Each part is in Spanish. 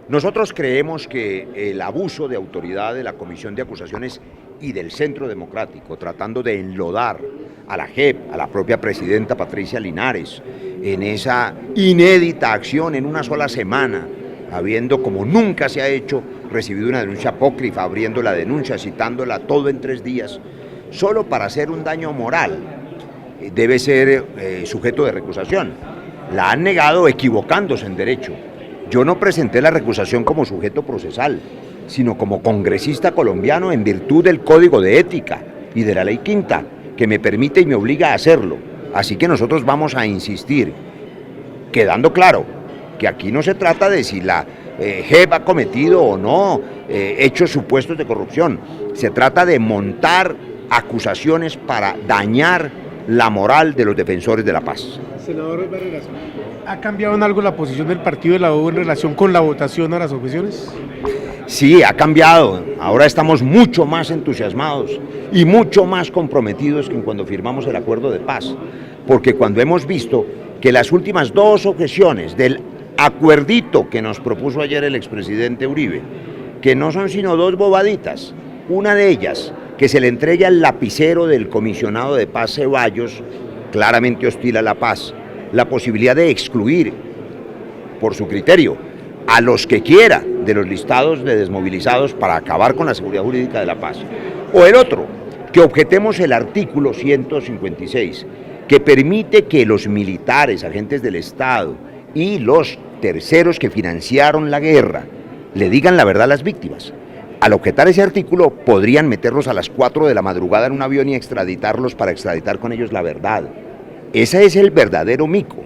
Nosotros creemos que el abuso de autoridad de la Comisión de Acusaciones y del Centro Democrático, tratando de enlodar a la JEP, a la propia presidenta Patricia Linares, en esa inédita acción en una sola semana, habiendo, como nunca se ha hecho, recibido una denuncia apócrifa, abriendo la denuncia, citándola todo en 3 días, solo para hacer un daño moral, debe ser sujeto de recusación. La han negado equivocándose en derecho. Yo no presenté la recusación como sujeto procesal, sino como congresista colombiano en virtud del Código de Ética y de la Ley Quinta, que me permite y me obliga a hacerlo. Así que nosotros vamos a insistir, quedando claro que aquí no se trata de si la JEP ha cometido o no hechos supuestos de corrupción. Se trata de montar acusaciones para dañar la moral de los defensores de la paz. Senador Barreras, ¿ha cambiado en algo la posición del partido de la U en relación con la votación a las objeciones? Sí, ha cambiado. Ahora estamos mucho más entusiasmados y mucho más comprometidos que cuando firmamos el acuerdo de paz, porque cuando hemos visto que las últimas 2 objeciones del acuerdito que nos propuso ayer el expresidente Uribe, que no son sino 2 bobaditas, una de ellas, que se le entregue al lapicero del comisionado de paz Ceballos, claramente hostil a la paz, la posibilidad de excluir, por su criterio, a los que quiera de los listados de desmovilizados para acabar con la seguridad jurídica de la paz. O el otro, que objetemos el artículo 156, que permite que los militares, agentes del Estado y los terceros que financiaron la guerra le digan la verdad a las víctimas. Al objetar ese artículo podrían meterlos a las 4 de la madrugada en un avión y extraditarlos para extraditar con ellos la verdad. Ese es el verdadero mico.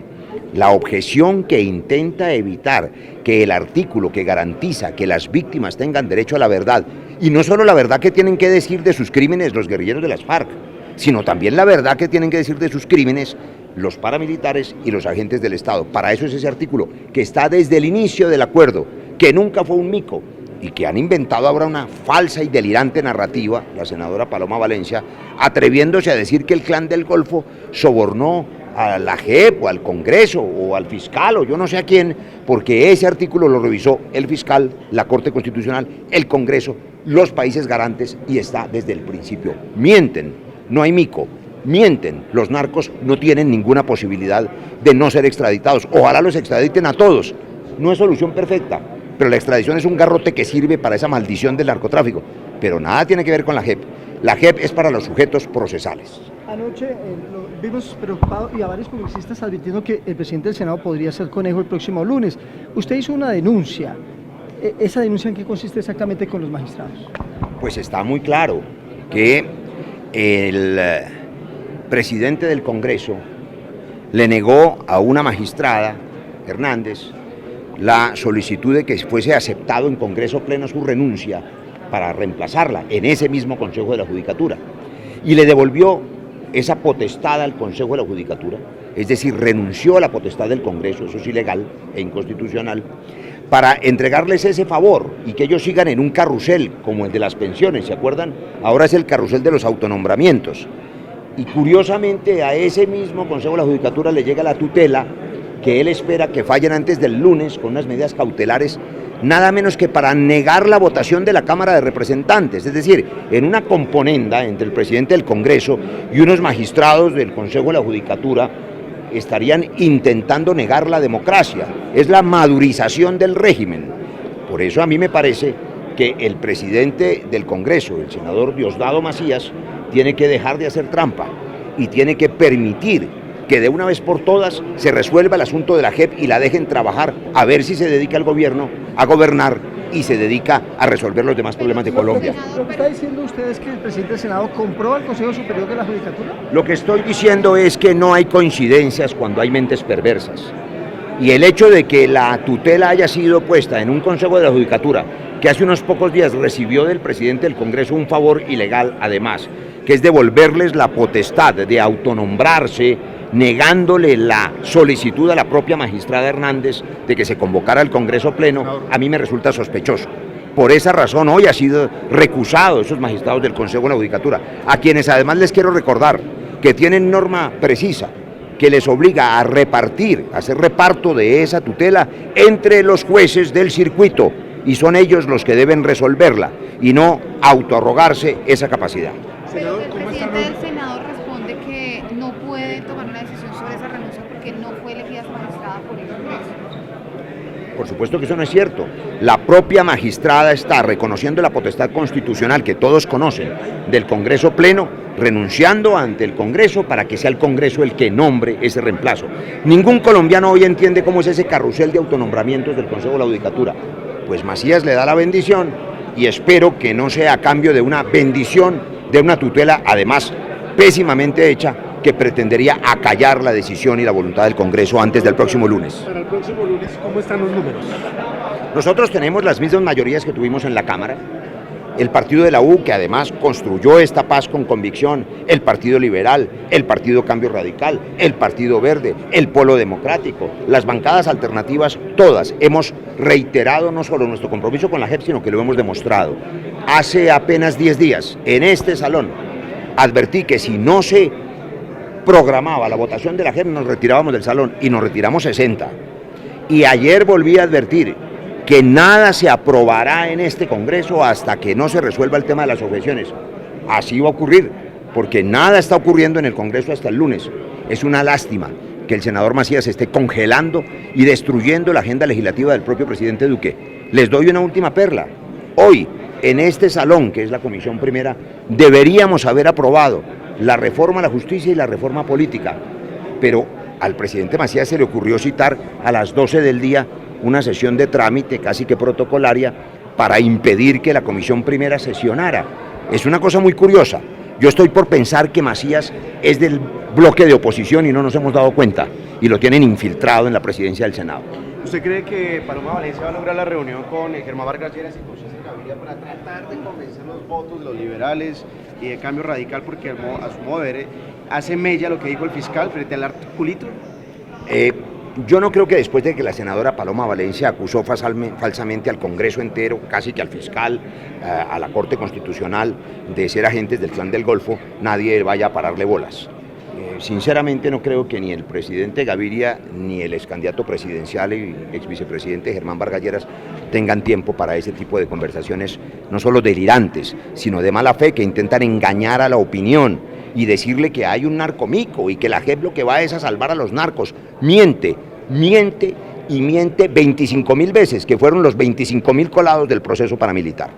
La objeción que intenta evitar que el artículo que garantiza que las víctimas tengan derecho a la verdad, y no solo la verdad que tienen que decir de sus crímenes los guerrilleros de las FARC, sino también la verdad que tienen que decir de sus crímenes los paramilitares y los agentes del Estado. Para eso es ese artículo, que está desde el inicio del acuerdo, que nunca fue un mico, y que han inventado ahora una falsa y delirante narrativa, la senadora Paloma Valencia, atreviéndose a decir que el Clan del Golfo sobornó a la JEP o al Congreso o al fiscal o yo no sé a quién, porque ese artículo lo revisó el fiscal, la Corte Constitucional, el Congreso, los países garantes y está desde el principio. Mienten, no hay mico, mienten, los narcos no tienen ninguna posibilidad de no ser extraditados, ojalá los extraditen a todos, no es solución perfecta, pero la extradición es un garrote que sirve para esa maldición del narcotráfico, pero nada tiene que ver con la JEP. La JEP es para los sujetos procesales. Anoche lo vimos preocupado y a varios congresistas advirtiendo que el presidente del Senado podría ser conejo el próximo lunes. Usted hizo una denuncia. ¿Esa denuncia en qué consiste exactamente con los magistrados? Pues está muy claro que el presidente del Congreso le negó a una magistrada, Hernández, la solicitud de que fuese aceptado en Congreso Pleno su renuncia para reemplazarla en ese mismo Consejo de la Judicatura y le devolvió esa potestad al Consejo de la Judicatura, es decir, renunció a la potestad del Congreso, eso es ilegal e inconstitucional, para entregarles ese favor y que ellos sigan en un carrusel como el de las pensiones, ¿se acuerdan? Ahora es el carrusel de los autonombramientos. Y curiosamente a ese mismo Consejo de la Judicatura le llega la tutela que él espera que fallen antes del lunes con unas medidas cautelares, nada menos que para negar la votación de la Cámara de Representantes, es decir, en una componenda entre el presidente del Congreso y unos magistrados del Consejo de la Judicatura estarían intentando negar la democracia, es la madurización del régimen. Por eso a mí me parece que el presidente del Congreso, el senador Diosdado Macías, tiene que dejar de hacer trampa y tiene que permitir que de una vez por todas se resuelva el asunto de la JEP y la dejen trabajar, a ver si se dedica el gobierno a gobernar y se dedica a resolver los demás problemas de Colombia. ¿Lo que está diciendo usted es que el presidente del Senado compró al Consejo Superior de la Judicatura? Lo que estoy diciendo es que no hay coincidencias cuando hay mentes perversas. Y el hecho de que la tutela haya sido puesta en un Consejo de la Judicatura, que hace unos pocos días recibió del presidente del Congreso un favor ilegal además, que es devolverles la potestad de autonombrarse, negándole la solicitud a la propia magistrada Hernández de que se convocara al Congreso Pleno, a mí me resulta sospechoso. Por esa razón hoy ha sido recusado esos magistrados del Consejo de la Judicatura, a quienes además les quiero recordar que tienen norma precisa, que les obliga a repartir, a hacer reparto de esa tutela entre los jueces del circuito, y son ellos los que deben resolverla y no autoarrogarse esa capacidad. Pero el presidente del Senado responde que no puede tomar una decisión sobre esa renuncia porque no fue elegida magistrada por el Congreso. Por supuesto que eso no es cierto. La propia magistrada está reconociendo la potestad constitucional que todos conocen del Congreso Pleno, renunciando ante el Congreso para que sea el Congreso el que nombre ese reemplazo. Ningún colombiano hoy entiende cómo es ese carrusel de autonombramientos del Consejo de la Judicatura. Pues Macías le da la bendición y espero que no sea a cambio de una bendición, de una tutela además pésimamente hecha, que pretendería acallar la decisión y la voluntad del Congreso antes del próximo lunes. Para el próximo lunes, ¿cómo están los números? Nosotros tenemos las mismas mayorías que tuvimos en la Cámara. El partido de la U, que además construyó esta paz con convicción, el Partido Liberal, el Partido Cambio Radical, el Partido Verde, el Polo Democrático, las bancadas alternativas, todas hemos reiterado no solo nuestro compromiso con la JEP, sino que lo hemos demostrado. Hace apenas 10 días, en este salón, advertí que si no se programaba la votación de la JEP, nos retirábamos del salón, y nos retiramos 60. Y ayer volví a advertir que nada se aprobará en este Congreso hasta que no se resuelva el tema de las objeciones. Así va a ocurrir, porque nada está ocurriendo en el Congreso hasta el lunes. Es una lástima que el senador Macías esté congelando y destruyendo la agenda legislativa del propio presidente Duque. Les doy una última perla. Hoy, en este salón, que es la Comisión Primera, deberíamos haber aprobado la reforma a la justicia y la reforma política, pero al presidente Macías se le ocurrió citar a las 12 del día una sesión de trámite casi que protocolaria para impedir que la Comisión Primera sesionara. Es una cosa muy curiosa. Yo estoy por pensar que Macías es del bloque de oposición y no nos hemos dado cuenta, y lo tienen infiltrado en la presidencia del Senado. ¿Usted cree que Paloma Valencia va a lograr la reunión con Germán Vargas Lleras y con César Gaviria para tratar de convencer los votos de los liberales y de Cambio Radical, porque a su modo de ver hace mella lo que dijo el fiscal frente al articulito? Yo no creo que después de que la senadora Paloma Valencia acusó falsamente al Congreso entero, casi que al fiscal, a la Corte Constitucional, de ser agentes del Clan del Golfo, nadie vaya a pararle bolas. Sinceramente no creo que ni el presidente Gaviria ni el excandidato presidencial y ex vicepresidente Germán Vargas Lleras tengan tiempo para ese tipo de conversaciones, no solo delirantes, sino de mala fe, que intentan engañar a la opinión y decirle que hay un narcomico y que la JEP lo que va es a salvar a los narcos. Miente, miente y miente 25.000 veces, que fueron los 25.000 colados del proceso paramilitar.